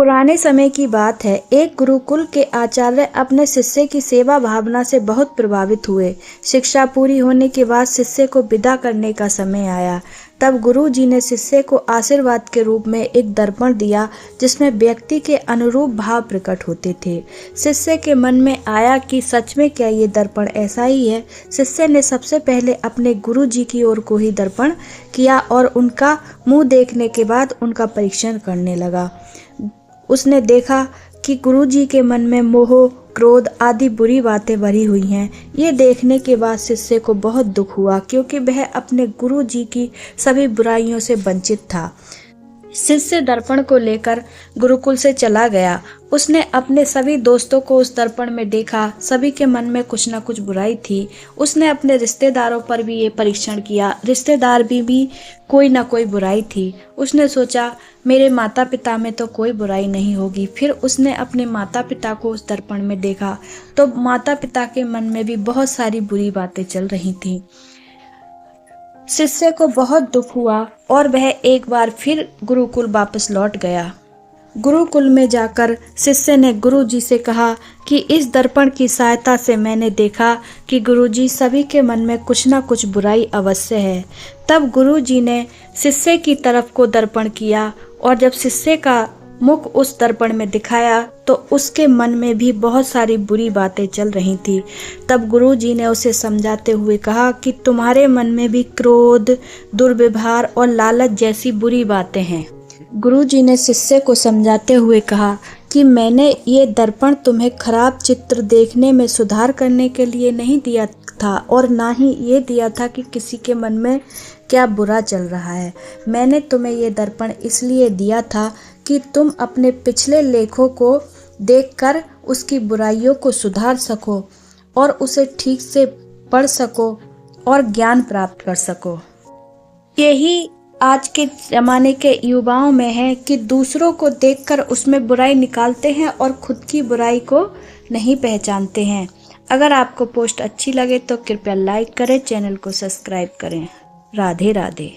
पुराने समय की बात है। एक गुरुकुल के आचार्य अपने शिष्य की सेवा भावना से बहुत प्रभावित हुए। शिक्षा पूरी होने के बाद शिष्य को विदा करने का समय आया। तब गुरु जी ने शिष्य को आशीर्वाद के रूप में एक दर्पण दिया जिसमें व्यक्ति के अनुरूप भाव प्रकट होते थे। शिष्य के मन में आया कि सच में क्या ये दर्पण ऐसा ही है। शिष्य ने सबसे पहले अपने गुरु जी की ओर को ही दर्पण किया और उनका मुंह देखने के बाद उनका परीक्षण करने लगा। उसने देखा कि गुरुजी के मन में मोह, क्रोध आदि बुरी बातें भरी हुई हैं। ये देखने के बाद शिष्य को बहुत दुख हुआ क्योंकि वह अपने गुरुजी की सभी बुराइयों से वंचित था। शिष्य दर्पण को लेकर गुरुकुल से चला गया। उसने अपने सभी दोस्तों को उस दर्पण में देखा। सभी के मन में कुछ न कुछ बुराई थी। उसने अपने रिश्तेदारों पर भी ये परीक्षण किया। रिश्तेदार भी कोई न कोई बुराई थी। उसने सोचा मेरे माता पिता में तो कोई बुराई नहीं होगी। फिर उसने अपने माता पिता को उस दर्पण में देखा तो माता पिता के मन में भी बहुत सारी बुरी बातें चल रही थी। शिष्य को बहुत दुख हुआ और वह एक बार फिर गुरुकुल वापस लौट गया। गुरुकुल में जाकर शिष्य ने गुरुजी से कहा कि इस दर्पण की सहायता से मैंने देखा कि गुरुजी सभी के मन में कुछ न कुछ बुराई अवश्य है। तब गुरुजी ने शिष्य की तरफ को दर्पण किया और जब शिष्य का मुख उस दर्पण में दिखाया तो उसके मन में भी बहुत सारी बुरी बातें चल रही थी। तब गुरुजी ने उसे समझाते हुए कहा कि तुम्हारे मन में भी क्रोध, दुर्व्यवहार और लालच जैसी बुरी बातें हैं। गुरुजी ने शिष्य को समझाते हुए कहा कि मैंने ये दर्पण तुम्हें खराब चित्र देखने में सुधार करने के लिए नहीं दिया था और ना ही ये दिया था कि किसी के मन में क्या बुरा चल रहा है। मैंने तुम्हें ये दर्पण इसलिए दिया था कि तुम अपने पिछले लेखों को देखकर उसकी बुराइयों को सुधार सको और उसे ठीक से पढ़ सको और ज्ञान प्राप्त कर सको। यही आज के ज़माने के युवाओं में है कि दूसरों को देखकर उसमें बुराई निकालते हैं और खुद की बुराई को नहीं पहचानते हैं। अगर आपको पोस्ट अच्छी लगे तो कृपया लाइक करें, चैनल को सब्सक्राइब करें। राधे राधे।